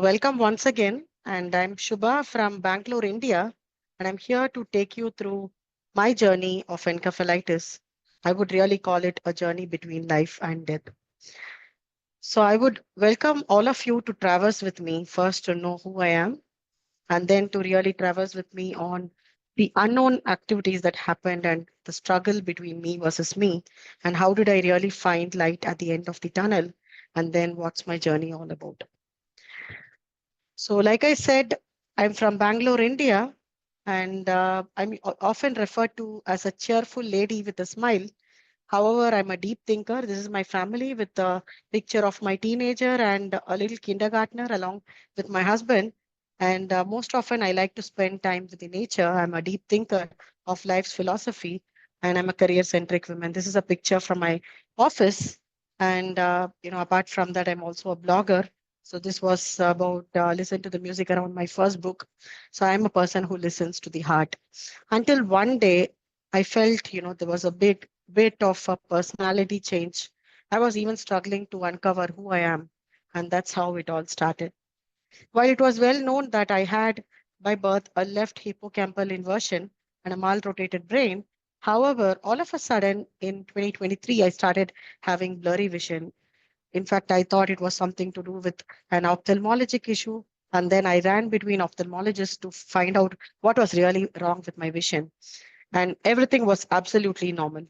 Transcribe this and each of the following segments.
Welcome once again, and I'm Shubha from Bangalore, India, and I'm here to take you through my journey of encephalitis. I would really call it a journey between life and death. So I would welcome all of you to traverse with me, first to know who I am, and then to really traverse with me on the unknown activities that happened and the struggle between me versus me, and how did I really find light at the end of the tunnel, and then what's my journey all about. So, like I said, I'm from Bangalore, India, and I'm often referred to as a cheerful lady with a smile. However, I'm a deep thinker. This is my family with a picture of my teenager and a little kindergartner along with my husband. And most often, I like to spend time with the nature. I'm a deep thinker of life's philosophy, and I'm a career-centric woman. This is a picture from my office, and apart from that, I'm also a blogger. So this was about listen to the music around my first book. So I'm a person who listens to the heart. Until one day, I felt, there was a big bit of a personality change. I was even struggling to uncover who I am. And that's how it all started. While it was well known that I had by birth a left hippocampal inversion and a malrotated brain, however, all of a sudden in 2023, I started having blurry vision. In fact, I thought it was something to do with an ophthalmologic issue. And then I ran between ophthalmologists to find out what was really wrong with my vision. And everything was absolutely normal.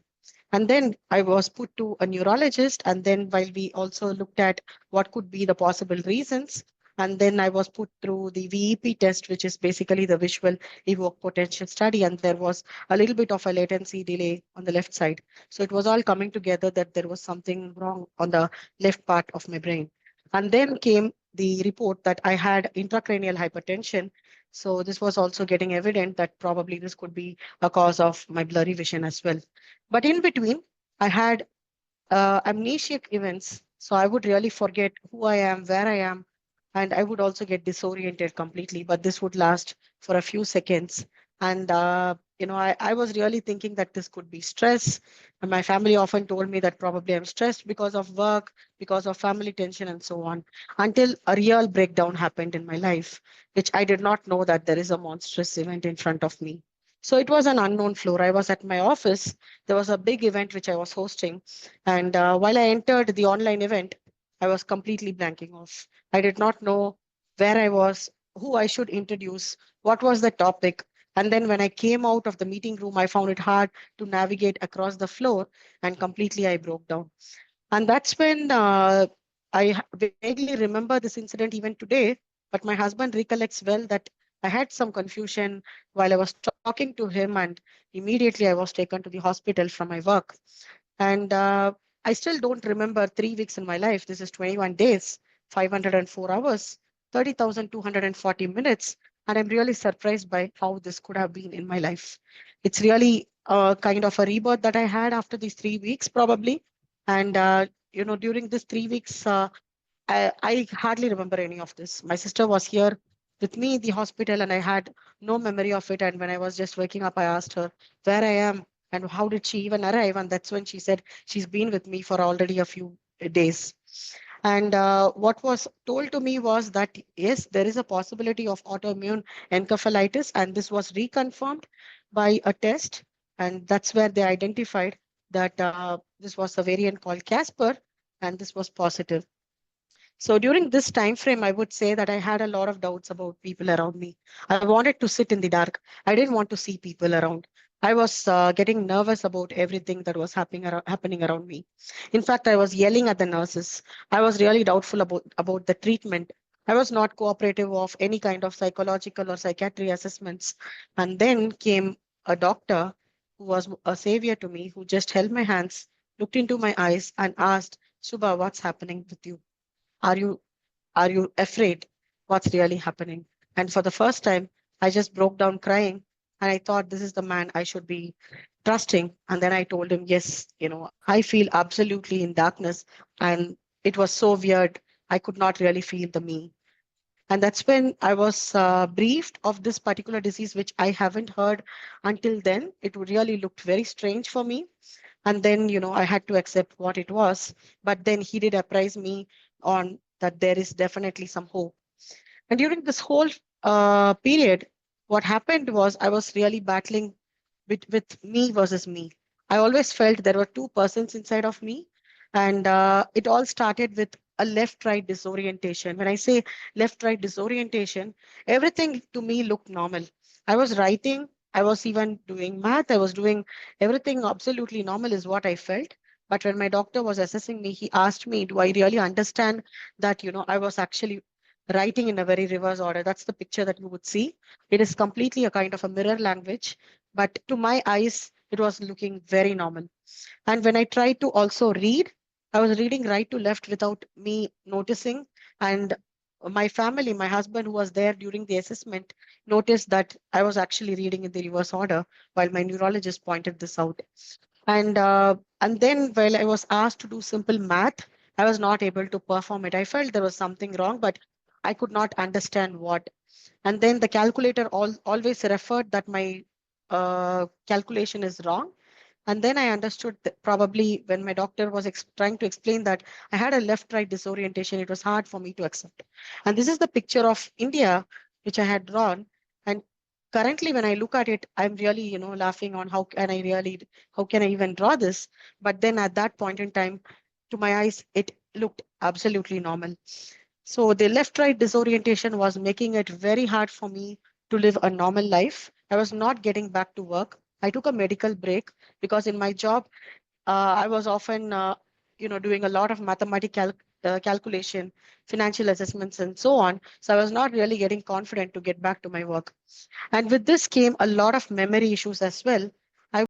And then I was put to a neurologist. And then while we also looked at what could be the possible reasons, and then I was put through the VEP test, which is basically the visual evoke potential study. And there was a little bit of a latency delay on the left side. So it was all coming together that there was something wrong on the left part of my brain. And then came the report that I had intracranial hypertension. So this was also getting evident that probably this could be a cause of my blurry vision as well. But in between, I had amnesiac events. So I would really forget who I am, where I am, and I would also get disoriented completely. But this would last for a few seconds. And, I was really thinking that this could be stress. And my family often told me that probably I'm stressed because of work, because of family tension, and so on, until a real breakdown happened in my life, which I did not know that there is a monstrous event in front of me. So it was an unknown floor. I was at my office. There was a big event which I was hosting, and while I entered the online event, I was completely blanking off. I did not know where I was, who I should introduce, what was the topic. And then when I came out of the meeting room, I found it hard to navigate across the floor and completely I broke down. And that's when vaguely remember this incident even today. But my husband recollects well that I had some confusion while I was talking to him, and immediately I was taken to the hospital from my work. And I still don't remember 3 weeks in my life. This is 21 days, 504 hours, 30,240 minutes. And I'm really surprised by how this could have been in my life. It's really kind of a rebirth that I had after these 3 weeks, probably. And, during these 3 weeks, I hardly remember any of this. My sister was here with me in the hospital, and I had no memory of it. And when I was just waking up, I asked her where I am and how did she even arrive. And that's when she said she's been with me for already a few days. And what was told to me was that, yes, there is a possibility of autoimmune encephalitis. And this was reconfirmed by a test. And that's where they identified that this was a variant called CASPR, and this was positive. So during this time frame, I would say that I had a lot of doubts about people around me. I wanted to sit in the dark. I didn't want to see people around. I was getting nervous about everything that was happening around me. In fact, I was yelling at the nurses. I was really doubtful about the treatment. I was not cooperative of any kind of psychological or psychiatry assessments. And then came a doctor who was a savior to me, who just held my hands, looked into my eyes, and asked, Subha, what's happening with you? Are you are you afraid? What's really happening? And for the first time, I just broke down crying. And I thought this is the man I should be trusting. And then I told him, yes, I feel absolutely in darkness. And it was so weird. I could not really feel the me. And that's when I was briefed of this particular disease, which I haven't heard until then. It really looked very strange for me. And then, I had to accept what it was. But then he did apprise me on that there is definitely some hope. And during this whole period, what happened was I was really battling with me versus me. I always felt there were two persons inside of me. And it all started with a left right disorientation. When I say left right disorientation, everything to me looked normal. I was writing, I was even doing math, I was doing everything absolutely normal, is what I felt. But when my doctor was assessing me, he asked me, do I really understand that, I was actually writing in a very reverse order? That's the picture that you would see. It is completely a kind of a mirror language, but to my eyes, it was looking very normal. And when I tried to also read, I was reading right to left without me noticing. And my family, my husband, who was there during the assessment, noticed that I was actually reading in the reverse order while my neurologist pointed this out. And then while I was asked to do simple math, I was not able to perform it. I felt there was something wrong, but I could not understand what. And then the calculator always referred that my calculation is wrong. And then I understood that probably when my doctor was trying to explain that I had a left right disorientation, it was hard for me to accept. And this is the picture of India, which I had drawn. And currently, when I look at it, I'm really, laughing on how can I even draw this? But then at that point in time, to my eyes, it looked absolutely normal. So the left right disorientation was making it very hard for me to live a normal life. I was not getting back to work. I took a medical break because in my job, I was often, doing a lot of mathematical calculation, financial assessments, and so on. So I was not really getting confident to get back to my work. And with this came a lot of memory issues as well. I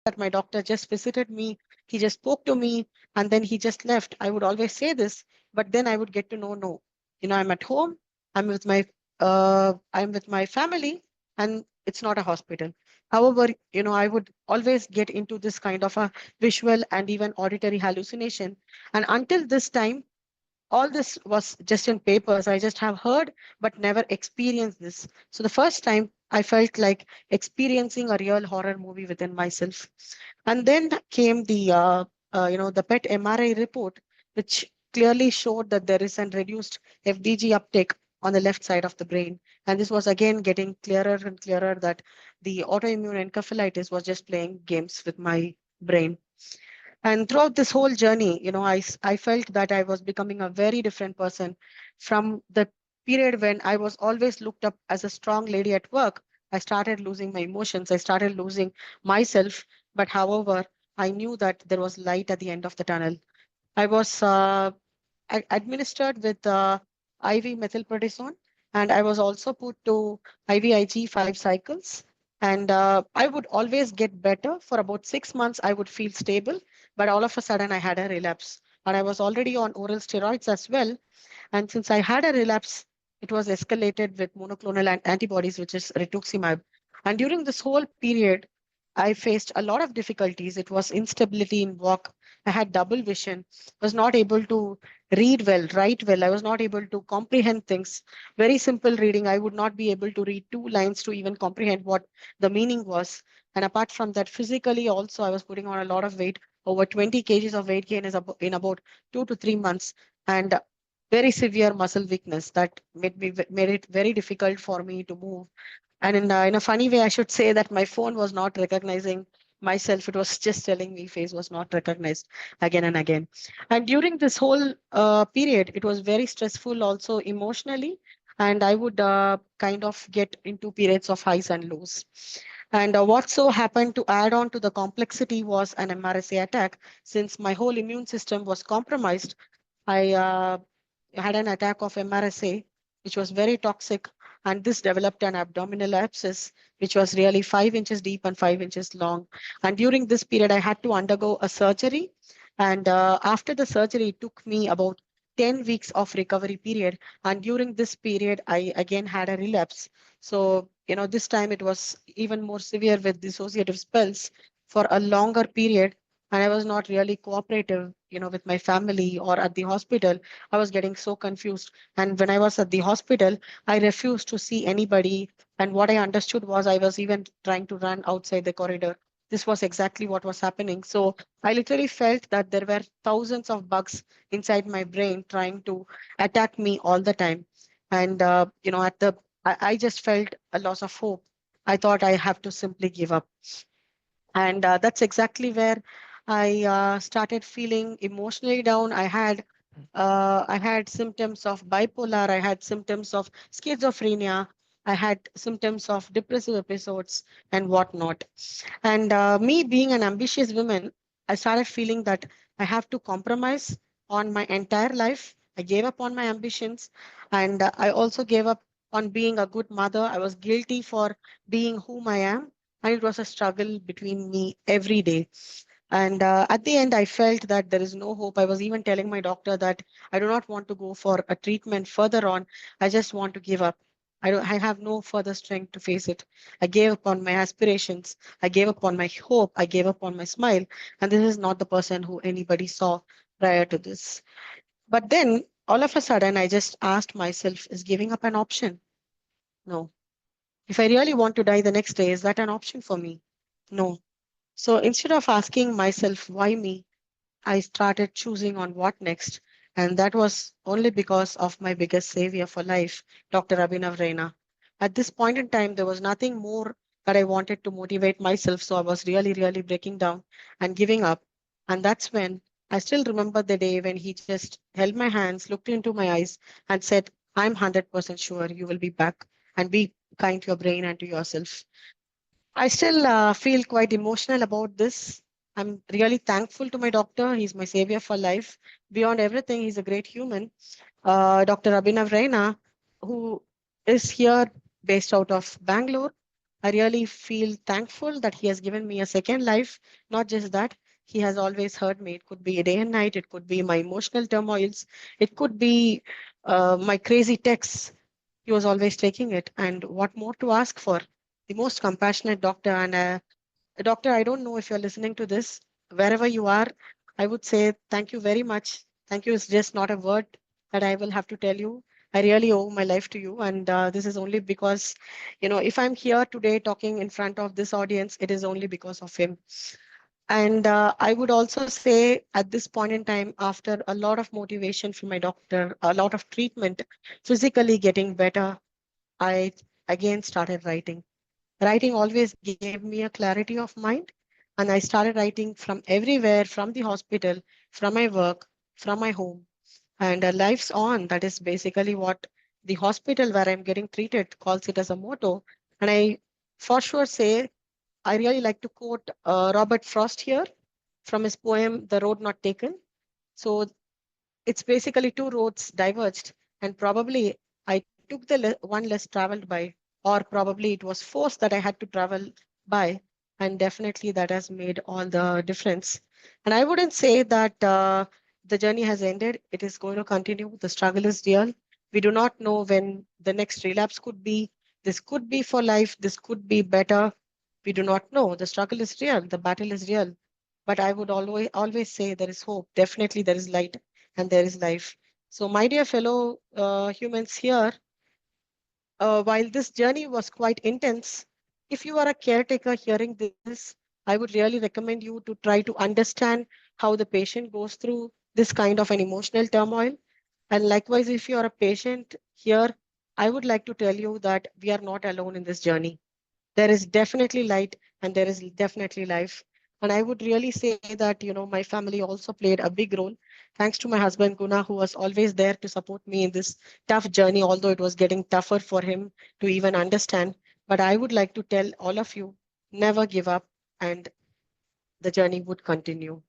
that my doctor just visited me, he just spoke to me, and then he just left. I would always say this, but then I would get to know, no, I'm at home, I'm with my family, and it's not a hospital. However, I would always get into this kind of a visual and even auditory hallucination. And until this time, all this was just in papers. I just have heard, but never experienced this. So the first time I felt like experiencing a real horror movie within myself. And then came the PET MRI report, which clearly showed that there is an reduced FDG uptake on the left side of the brain. And this was again getting clearer and clearer that the autoimmune encephalitis was just playing games with my brain. And throughout this whole journey, I felt that I was becoming a very different person from the period when I was always looked up as a strong lady at work. I started losing my emotions. I started losing myself. But however, I knew that there was light at the end of the tunnel. I was administered with IV methylprednisone, and I was also put to IVIG 5 cycles. And I would always get better. For about 6 months, I would feel stable, but all of a sudden, I had a relapse. And I was already on oral steroids as well. And since I had a relapse, it was escalated with monoclonal antibodies, which is rituximab. And during this whole period, I faced a lot of difficulties. It was instability in walk. I had double vision, was not able to read well, write well. I was not able to comprehend things. Very simple reading. I would not be able to read 2 lines to even comprehend what the meaning was. And apart from that, physically also, I was putting on a lot of weight. Over 20 kgs of weight gain is in about 2 to 3 months. And very severe muscle weakness that made it very difficult for me to move. And in a funny way, I should say that my phone was not recognizing myself. It was just telling me face was not recognized again and again. And during this whole period, it was very stressful also emotionally. And I would kind of get into periods of highs and lows. And what so happened to add on to the complexity was an MRSA attack. Since my whole immune system was compromised, I had an attack of MRSA, which was very toxic. And this developed an abdominal abscess, which was really 5 inches deep and 5 inches long. And during this period, I had to undergo a surgery. And after the surgery, it took me about 10 weeks of recovery period. And during this period, I again had a relapse. So, this time it was even more severe with dissociative spells. for a longer period, and I was not really cooperative, with my family or at the hospital. I was getting so confused. And when I was at the hospital, I refused to see anybody. And what I understood was I was even trying to run outside the corridor. This was exactly what was happening. So I literally felt that there were thousands of bugs inside my brain trying to attack me all the time. And, I just felt a loss of hope. I thought I have to simply give up. And that's exactly where I started feeling emotionally down. I had symptoms of bipolar. I had symptoms of schizophrenia. I had symptoms of depressive episodes and whatnot. And me being an ambitious woman, I started feeling that I have to compromise on my entire life. I gave up on my ambitions, and I also gave up on being a good mother. I was guilty for being whom I am, and it was a struggle between me every day. And at the end, I felt that there is no hope. I was even telling my doctor that I do not want to go for a treatment further on. I just want to give up. I have no further strength to face it. I gave up on my aspirations. I gave up on my hope. I gave up on my smile. And this is not the person who anybody saw prior to this. But then all of a sudden, I just asked myself, is giving up an option? No. If I really want to die the next day, is that an option for me? No. So instead of asking myself, why me? I started choosing on what next. And that was only because of my biggest savior for life, Dr. Abhinav Raina. At this point in time, there was nothing more that I wanted to motivate myself. So I was really, really breaking down and giving up. And that's when I still remember the day when he just held my hands, looked into my eyes, and said, I'm 100% sure you will be back, and be kind to your brain and to yourself. I still feel quite emotional about this. I'm really thankful to my doctor. He's my savior for life. Beyond everything, he's a great human. Dr. Abhinav Raina, who is here based out of Bangalore. I really feel thankful that he has given me a second life. Not just that, he has always heard me. It could be day and night, it could be my emotional turmoils, it could be my crazy texts. He was always taking it. And what more to ask for? The most compassionate doctor. And doctor, I don't know if you're listening to this, wherever you are, I would say thank you very much. Thank you is just not a word that I will have to tell you. I really owe my life to you. And this is only because, if I'm here today talking in front of this audience, it is only because of him. And I would also say at this point in time, after a lot of motivation from my doctor, a lot of treatment, physically getting better, I again started writing. Writing always gave me a clarity of mind. And I started writing from everywhere, from the hospital, from my work, from my home. And life's on. That is basically what the hospital where I'm getting treated calls it as a motto. And I for sure say, I really like to quote Robert Frost here from his poem, The Road Not Taken. So it's basically two roads diverged, and probably I took the one less traveled by, or probably it was forced that I had to travel by, and definitely that has made all the difference. And I wouldn't say that the journey has ended. It is going to continue. The struggle is real. We do not know when the next relapse could be. This could be for life. This could be better. We do not know. The struggle is real. The battle is real. But I would always say there is hope. Definitely there is light and there is life. So, my dear fellow humans here, while this journey was quite intense, if you are a caretaker hearing this, I would really recommend you to try to understand how the patient goes through this kind of an emotional turmoil. And likewise, if you are a patient here, I would like to tell you that we are not alone in this journey. There is definitely light and there is definitely life. And I would really say that, my family also played a big role. Thanks to my husband, Guna, who was always there to support me in this tough journey, although it was getting tougher for him to even understand. But I would like to tell all of you, never give up, and the journey would continue.